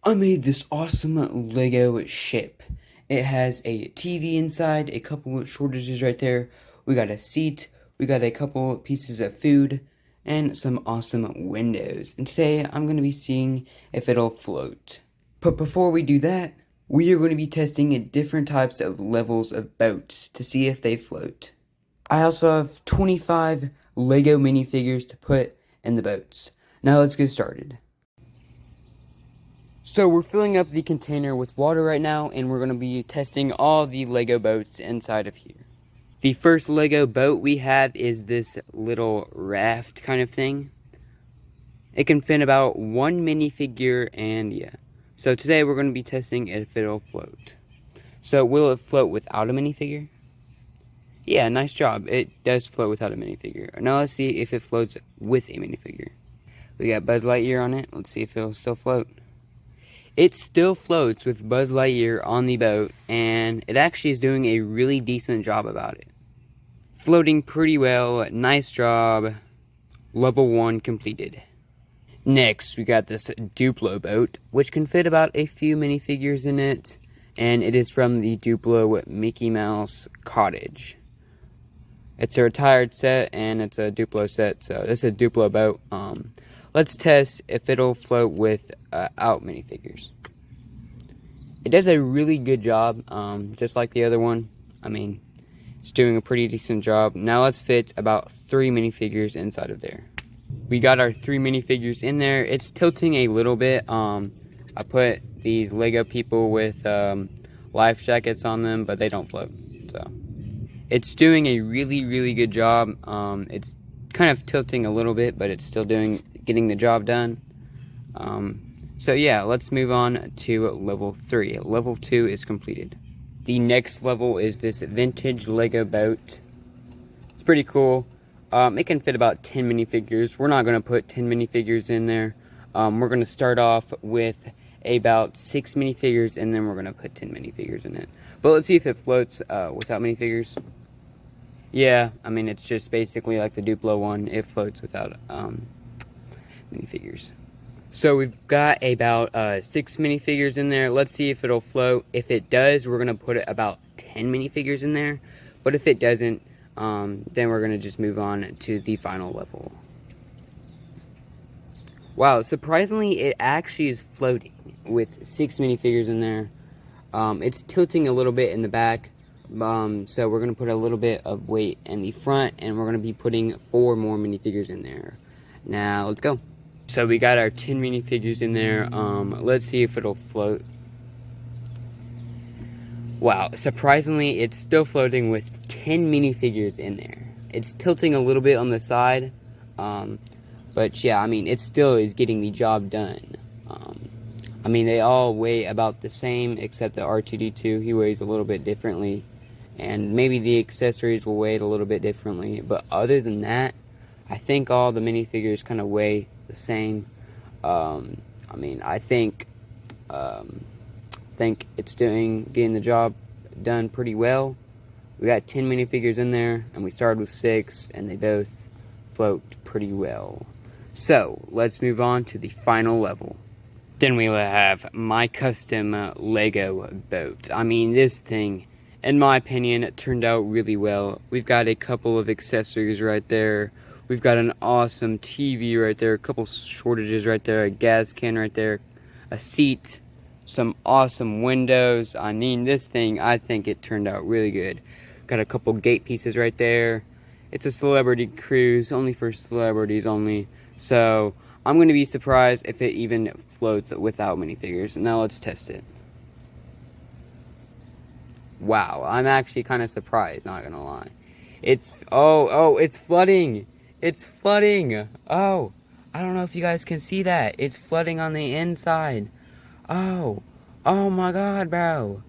I made this awesome Lego ship. It has a TV inside, a couple of shortages right there. We got a seat, we got a couple pieces of food, and some awesome windows. And today I'm going to be seeing if it'll float. But before we do that, we are going to be testing different types of levels of boats to see if they float. I also have 25 Lego minifigures to put in the boats. Now let's get started. So we're filling up the container with water right now, and we're going to be testing all the Lego boats inside of here. The first Lego boat we have is this little raft kind of thing. It can fit about one minifigure, and yeah. So today we're going to be testing if it'll float. So will it float without a minifigure? Yeah, nice job. It does float without a minifigure. Now let's see if it floats with a minifigure. We got Buzz Lightyear on it. Let's see if it'll still float. It still floats with Buzz Lightyear on the boat, and it actually is doing a really decent job about it. Floating pretty well, nice job. Level 1 completed. Next, we got this Duplo boat, which can fit about a few minifigures in it, and it is from the Duplo Mickey Mouse Cottage. It's a retired set, and it's a Duplo set, so this is a Duplo boat. Let's test if it'll float without minifigures. It does a really good job, just like the other one. I mean, it's doing a pretty decent job. Now let's fit about 3 minifigures inside of there. We got our 3 minifigures in there. It's tilting a little bit. I put these Lego people with life jackets on them, but they don't float. So it's doing a really, really good job. It's kind of tilting a little bit, but it's still getting the job done. So yeah, let's move on to level 3. Level 2 is completed. The next level is this vintage Lego boat. It's pretty cool. It can fit about 10 minifigures. We're not going to put 10 minifigures in there. We're going to start off with about 6 minifigures, and then we're going to put 10 minifigures in it. But let's see if it floats without minifigures. Yeah, I mean, it's just basically like the Duplo one. It floats without minifigures. So we've got about 6 minifigures in there. Let's see if it'll float. If it does, we're going to put about 10 minifigures in there. But if it doesn't, then we're going to just move on to the final level. Wow, surprisingly, it actually is floating with 6 minifigures in there. It's tilting a little bit in the back. So we're going to put a little bit of weight in the front, and we're going to be putting 4 more minifigures in there. Now, let's go. So we got our 10 minifigures in there. Let's see if it'll float. Wow, surprisingly, it's still floating with 10 minifigures in there. It's tilting a little bit on the side, but yeah, I mean, it still is getting the job done. I mean, they all weigh about the same, except the R2-D2, he weighs a little bit differently, and maybe the accessories will weigh it a little bit differently, but other than that, I think all the minifigures kind of weigh the same. I mean, I think it's getting the job done pretty well. We got 10 minifigures in there, and we started with 6, and they both float pretty well. So, let's move on to the final level. Then we have my custom Lego boat. I mean, this thing, in my opinion, it turned out really well. We've got a couple of accessories right there. We've got an awesome TV right there, a couple shortages right there, a gas can right there, a seat, some awesome windows. I mean, this thing, I think it turned out really good. Got a couple gate pieces right there. It's a celebrity cruise, only for celebrities only. So, I'm going to be surprised if it even floats without minifigures. Now let's test it. Wow, I'm actually kind of surprised, not going to lie. It's flooding. It's flooding. Oh, I don't know if you guys can see that. It's flooding on the inside. Oh my god, bro.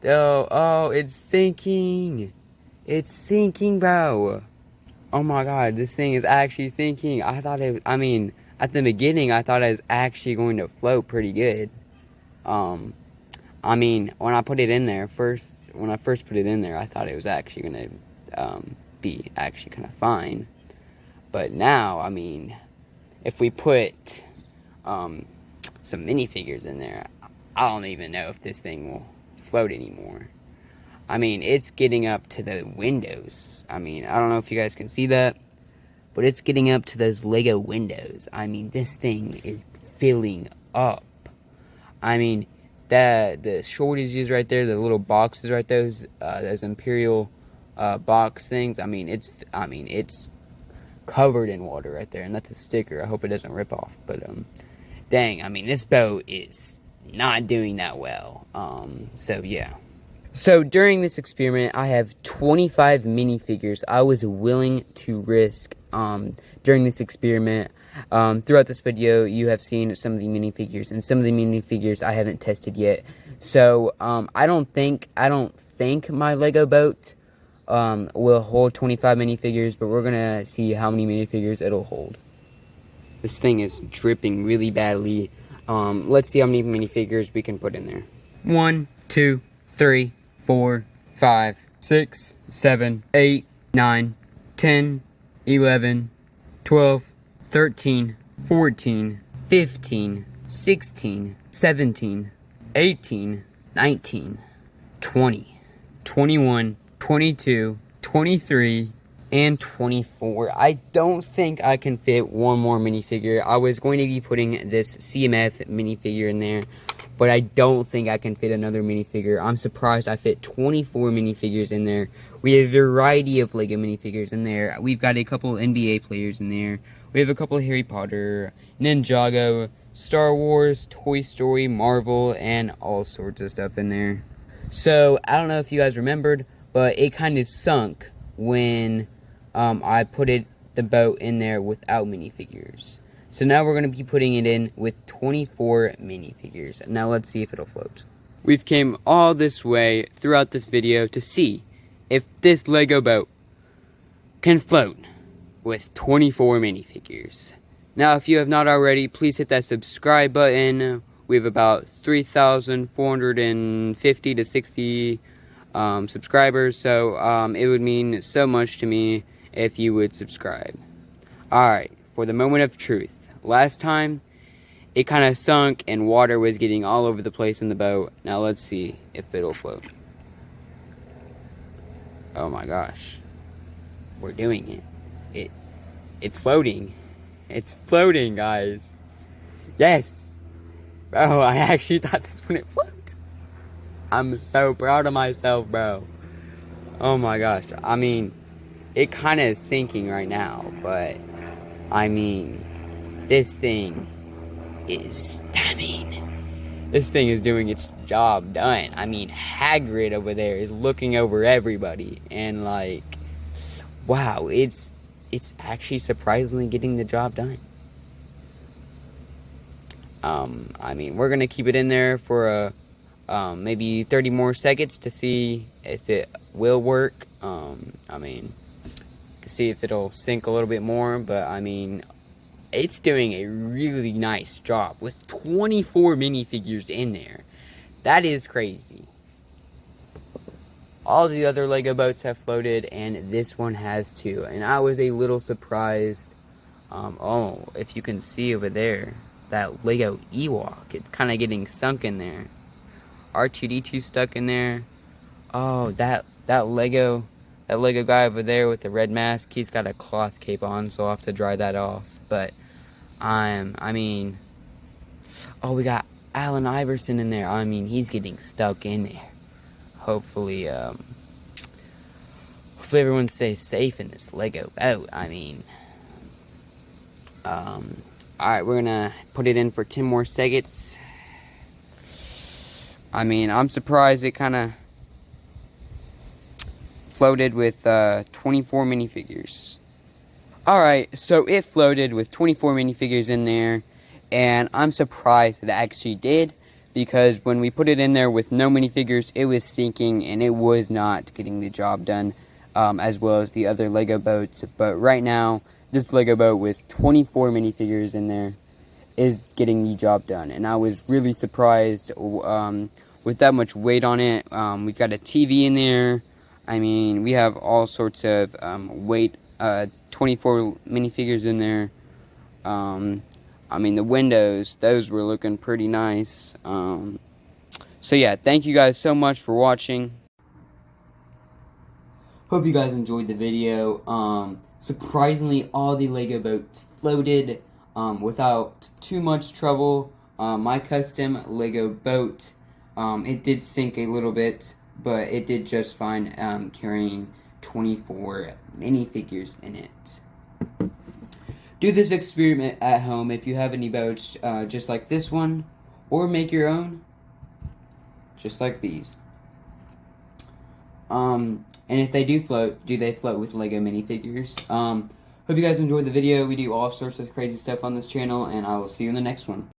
Oh, it's sinking. It's sinking, bro. Oh my god, this thing is actually sinking. At the beginning, I thought it was actually going to float pretty good. I mean, when I put it in there, when I first put it in there, I thought it was actually going to be actually kind of fine. But now, I mean, if we put some minifigures in there. I don't even know if this thing will float anymore. I mean, it's getting up to the windows. I mean, I don't know if you guys can see that, but it's getting up to those Lego windows. I mean, this thing is filling up. I mean, the shortages right there, the little boxes right there, those Imperial box things. I mean, it's covered in water right there, and that's a sticker. I hope it doesn't rip off. But dang, I mean, this boat is not doing that well. So yeah. So during this experiment, I have 25 minifigures I was willing to risk during this experiment. Throughout this video, you have seen some of the minifigures, and some of the minifigures I haven't tested yet. So I don't think my Lego boat will hold 25 minifigures, but we're gonna see how many minifigures it'll hold. This thing is dripping really badly. Let's see how many minifigures we can put in there. 1, 2, 3, 4, 5, 6, 7, 8, 9, 10, 11, 12, 13, 14, 15, 16, 17, 18, 19, 20, 21, 22, 23, and 24. I don't think I can fit one more minifigure. I was going to be putting this CMF minifigure in there, but I don't think I can fit another minifigure. I'm surprised I fit 24 minifigures in there. We have a variety of Lego minifigures in there. We've got a couple NBA players in there. We have a couple of Harry Potter, Ninjago, Star Wars, Toy Story, Marvel, and all sorts of stuff in there. So, I don't know if you guys remembered, but it kind of sunk when I put the boat in there without minifigures. So now we're going to be putting it in with 24 minifigures. Now let's see if it'll float. We've came all this way throughout this video to see if this Lego boat can float with 24 minifigures. Now if you have not already, please hit that subscribe button. We have about 3,450 to 60 subscribers, so it would mean so much to me if you would subscribe. Alright, for the moment of truth. Last time, it kind of sunk and water was getting all over the place in the boat. Now let's see if it'll float. Oh my gosh. We're doing it. It's floating. It's floating, guys. Yes. Bro, I actually thought this wouldn't float. I'm so proud of myself, bro. Oh my gosh. I mean, it kind of is sinking right now, but I mean, this thing is doing its job done. I mean, Hagrid over there is looking over everybody, and like, wow, it's actually surprisingly getting the job done. I mean, we're gonna keep it in there for maybe 30 more seconds to see if it will work. I mean, to see if it'll sink a little bit more, but I mean, it's doing a really nice job with 24 minifigures in there. That is crazy. All the other Lego boats have floated, and this one has too. And I was a little surprised. Oh, if you can see over there, that Lego Ewok, it's kind of getting sunk in there. R2-D2 stuck in there. Oh, that Lego guy over there with the red mask, he's got a cloth cape on, so I'll have to dry that off. But I mean, oh, we got Allen Iverson in there. I mean, he's getting stuck in there. Hopefully everyone stays safe in this Lego boat. I mean, alright, we're gonna put it in for 10 more seconds. I mean, I'm surprised it kind of floated with 24 minifigures. Alright, so it floated with 24 minifigures in there, and I'm surprised it actually did, because when we put it in there with no minifigures, it was sinking, and it was not getting the job done, as well as the other Lego boats. But right now, this Lego boat with 24 minifigures in there is getting the job done, and I was really surprised with that much weight on it. We've got a TV in there. I mean, we have all sorts of weight, 24 minifigures in there. I mean, the windows, those were looking pretty nice. So yeah, thank you guys so much for watching. Hope you guys enjoyed the video. Surprisingly, all the Lego boats floated without too much trouble. My custom Lego boat, it did sink a little bit, but it did just fine carrying 24 minifigures in it. Do this experiment at home if you have any boats just like this one, or make your own just like these. And if they do float, do they float with Lego minifigures? Hope you guys enjoyed the video. We do all sorts of crazy stuff on this channel, and I will see you in the next one.